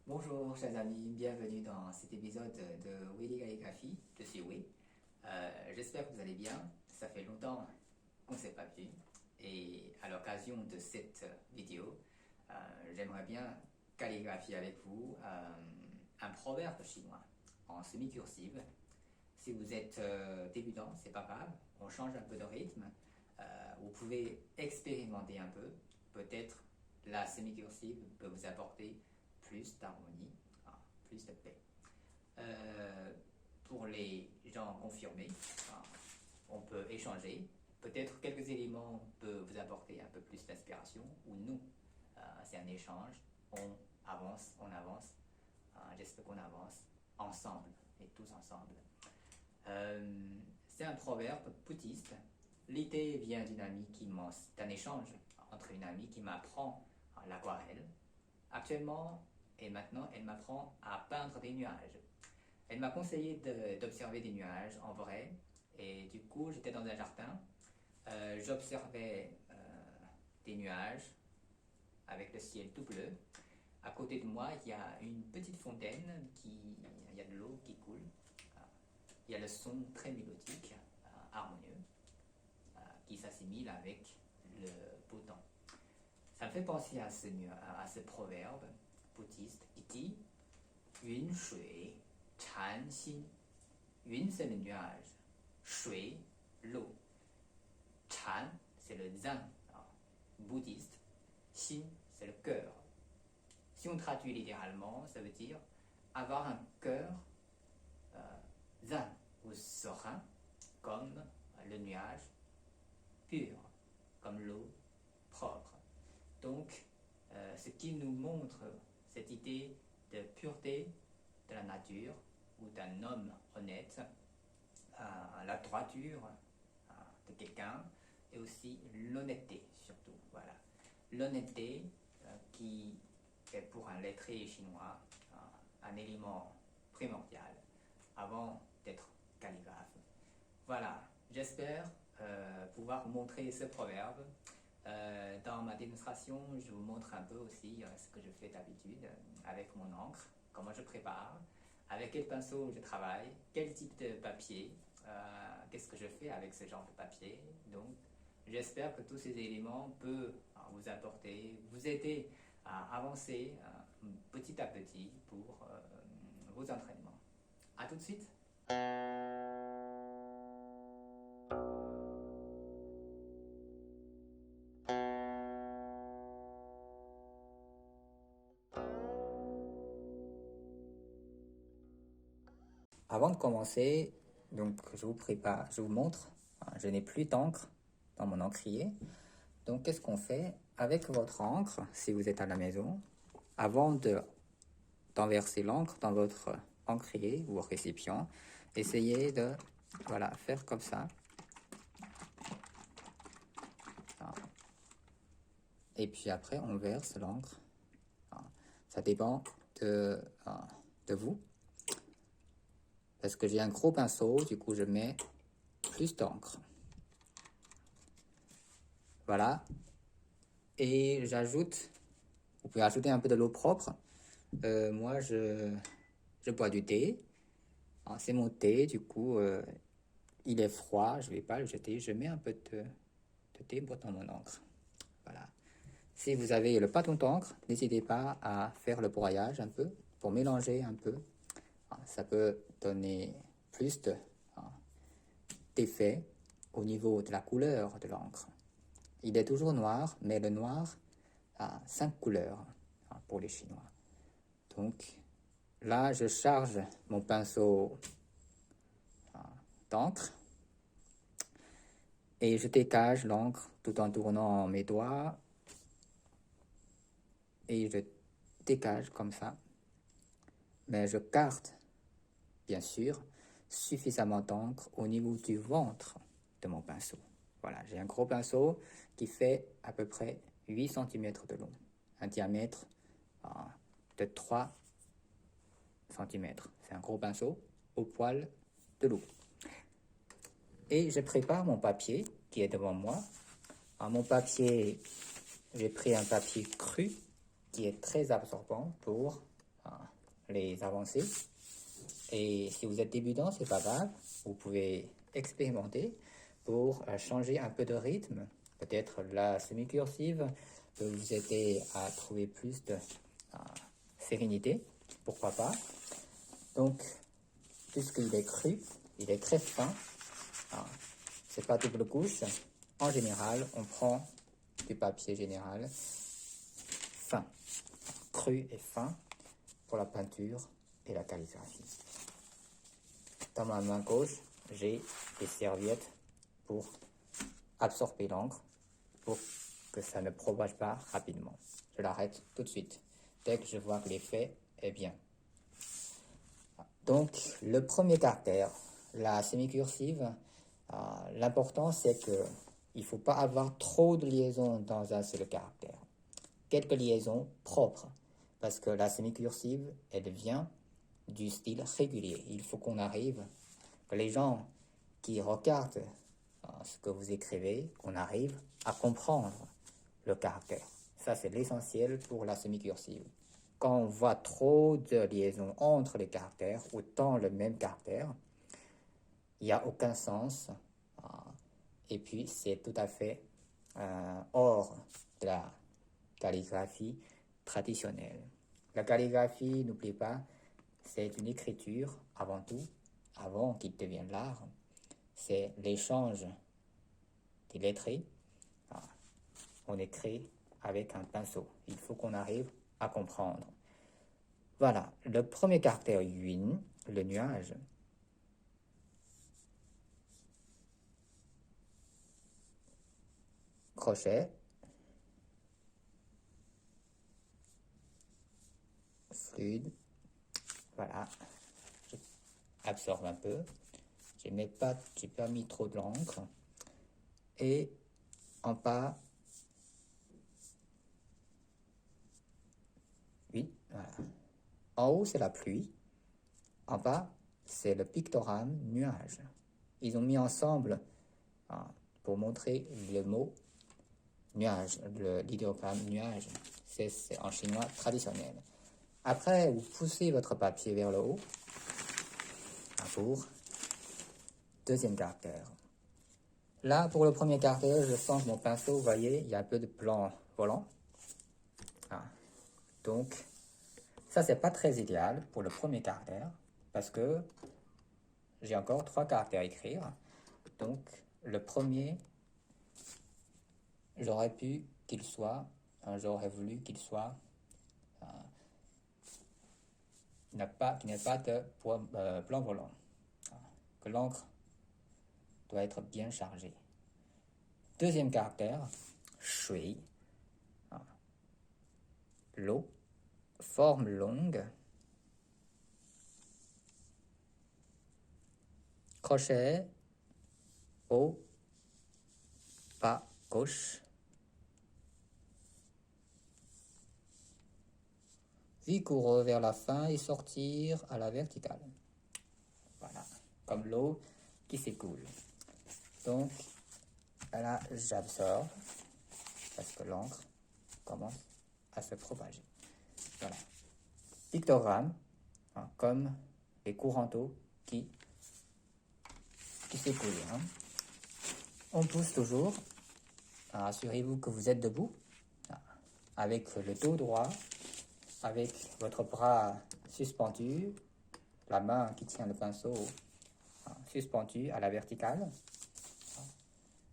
Bonjour chers amis, bienvenue dans cet épisode de Willy Calligraphie. Je suis Will. J'espère que vous allez bien. Ça fait longtemps qu'on ne s'est pas vu. Et à l'occasion de cette vidéo, euh, j'aimerais bien calligraphier avec vous un proverbe chinois en semi-cursive. Si vous êtes débutant, c'est pas grave, on change un peu de rythme. Vous pouvez expérimenter un peu. Peut-être la semi-cursive peut vous apporter plus d'harmonie, plus de paix. Pour les gens confirmés, on peut échanger. Peut-être quelques éléments peuvent vous apporter un peu plus d'inspiration ou non. C'est un échange. On avance, on avance. J'espère qu'on avance ensemble et tous ensemble. C'est un proverbe bouddhiste. L'idée vient d'une amie d'un échange entre une amie qui m'apprend l'aquarelle. Actuellement et maintenant, elle m'apprend à peindre des nuages. Elle m'a conseillé d'observer des nuages en vrai. Et du coup, j'étais dans un jardin. J'observais des nuages avec le ciel tout bleu. À côté de moi, il y a une petite fontaine, il y a de l'eau qui coule. Il y a le son très mélodique, harmonieux, qui s'assimile avec le beau temps. Ça me fait penser à ce proverbe bouddhiste qui dit Yun shui chan xin. Yun, c'est le nuage. Shui, l'eau. Chan, c'est le zen bouddhiste. Xin, c'est le cœur. Si on traduit littéralement, ça veut dire avoir un cœur zen ou serein, comme le nuage, pur, comme l'eau propre. Donc, ce qui nous montre cette idée de pureté de la nature ou d'un homme honnête, la droiture de quelqu'un et aussi l'honnêteté surtout. Voilà. L'honnêteté qui est pour un lettré chinois un élément primordial avant d'être calligraphe. Voilà, j'espère pouvoir vous montrer ce proverbe. Dans ma démonstration, je vous montre un peu aussi ce que je fais d'habitude avec mon encre, comment je prépare, avec quel pinceau je travaille, quel type de papier, qu'est-ce que je fais avec ce genre de papier. Donc, j'espère que tous ces éléments peuvent vous apporter, vous aider à avancer petit à petit pour vos entraînements. À tout de suite! Avant de commencer, donc je vous prépare, je vous montre. Je n'ai plus d'encre dans mon encrier. Donc qu'est-ce qu'on fait avec votre encre si vous êtes à la maison? Avant d'enverser l'encre dans votre encrier ou récipient, essayez de faire comme ça. Et puis après, on verse l'encre. Ça dépend de vous. Parce que j'ai un gros pinceau, du coup je mets plus d'encre. Voilà. Et j'ajoute, vous pouvez ajouter un peu de l'eau propre. Moi, je bois du thé. C'est mon thé, du coup, il est froid, je ne vais pas le jeter. Je mets un peu de thé dans mon encre. Voilà. Si vous avez le bâton d'encre, n'hésitez pas à faire le broyage un peu pour mélanger un peu. Ça peut donner plus d'effet au niveau de la couleur de l'encre. Il est toujours noir, mais le noir a 5 couleurs pour les Chinois. Donc là, je charge mon pinceau d'encre et je dégage l'encre tout en tournant mes doigts et je dégage comme ça. Mais je garde, bien sûr, suffisamment d'encre au niveau du ventre de mon pinceau. Voilà, j'ai un gros pinceau qui fait à peu près 8 cm de long, un diamètre de 3 cm. C'est un gros pinceau au poil de loup. Et je prépare mon papier qui est devant moi. Mon papier, j'ai pris un papier cru qui est très absorbant pour les avancées. Et si vous êtes débutant, c'est pas grave. Vous pouvez expérimenter pour changer un peu de rythme. Peut-être la semi-cursive peut vous aider à trouver plus de sérénité. Pourquoi pas. Donc, puisqu'il est cru, il est très fin. C'est pas double couche. En général, on prend du papier général fin, cru et fin pour la peinture et la calligraphie. Dans ma main gauche, j'ai des serviettes pour absorber l'encre pour que ça ne propage pas rapidement. Je l'arrête tout de suite dès que je vois que l'effet est bien. Donc, le premier caractère, la semi-cursive, l'important c'est que il ne faut pas avoir trop de liaisons dans un seul caractère. Quelques liaisons propres, parce que la semi-cursive, elle vient du style régulier. Il faut qu'on arrive, que les gens qui regardent ce que vous écrivez, qu'on arrive à comprendre le caractère. Ça, c'est l'essentiel pour la semi-cursive. Quand on voit trop de liaisons entre les caractères ou dans le même caractère, il n'y a aucun sens. Et puis, c'est tout à fait hors de la calligraphie traditionnelle. La calligraphie, n'oubliez pas, c'est une écriture avant tout, avant qu'il devienne l'art. C'est l'échange des lettrés. On écrit avec un pinceau. Il faut qu'on arrive à comprendre. Voilà, le premier caractère Yun, le nuage. Crochet. Fluide. Voilà. J'absorbe un peu. Je n'ai pas mis trop de l'encre. Et en bas, oui, voilà. En haut, c'est la pluie. En bas, c'est le pictogramme nuage. Ils ont mis ensemble pour montrer le mot nuage, l'idéogramme nuage. C'est en chinois traditionnel. Après, vous poussez votre papier vers le haut pour deuxième caractère. Là, pour le premier caractère, je sens que mon pinceau, vous voyez, il y a un peu de blanc volant. Donc, ça, c'est pas très idéal pour le premier caractère parce que j'ai encore 3 caractères à écrire. Donc, le premier, j'aurais voulu qu'il soit qu'il n'y ait pas de blanc volant. Que l'encre doit être bien chargée. Deuxième caractère, shui, l'eau, forme longue, crochet, haut, bas, gauche, vigoureux vers la fin et sortir à la verticale. Voilà, comme l'eau qui s'écoule. Donc, là, j'absorbe parce que l'encre commence à se propager. Voilà. Pictogramme, comme les courants d'eau qui s'écoulent. On pousse toujours. Assurez-vous que vous êtes debout, avec le dos droit, avec votre bras suspendu, la main qui tient le pinceau suspendue à la verticale.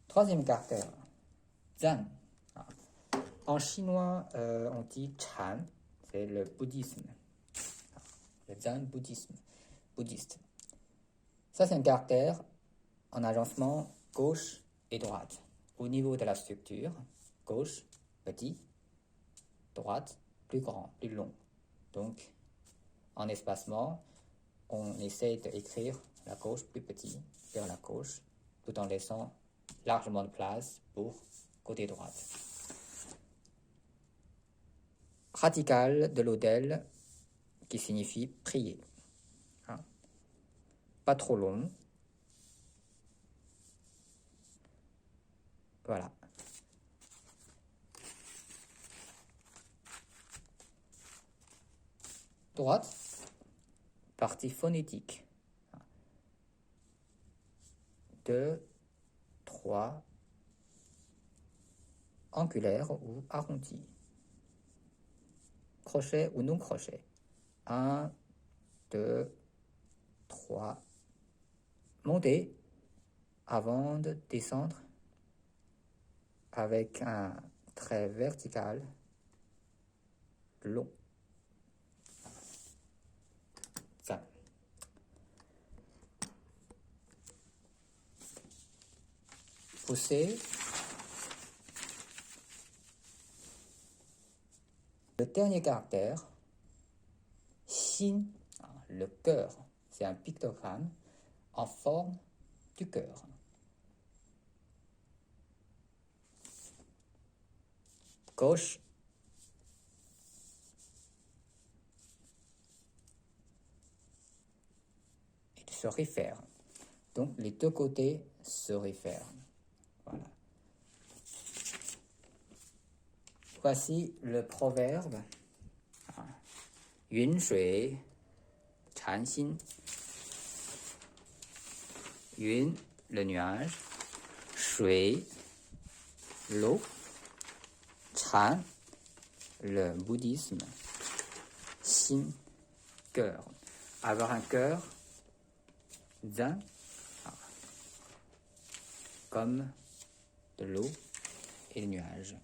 Troisième caractère, Zan. En chinois, on dit Chan, c'est le bouddhisme. Le Zan bouddhiste. Ça, c'est un caractère en agencement gauche et droite. Au niveau de la structure, gauche, petit, droite, plus grand, plus long. Donc, en espacement, on essaie d'écrire la gauche plus petit vers la gauche, tout en laissant largement de place pour côté droite. Radical de l'odel, qui signifie prier. Pas trop long. Voilà. Droite, partie phonétique. 2, 3, angulaire ou arrondi. Crochet ou non crochet. 1, 2, 3. Montez avant de descendre avec un trait vertical long. Ça. Poussez. Le dernier caractère, Xin, le cœur, c'est un pictogramme en forme du cœur. Gauche. Il se réfère. Donc les deux côtés se réfèrent. Voilà. Voici le proverbe. 云水禅心. 云, le nuage. 水, l'eau. 禅, le bouddhisme. 心, cœur. Avoir un cœur zen, comme de l'eau et le nuage.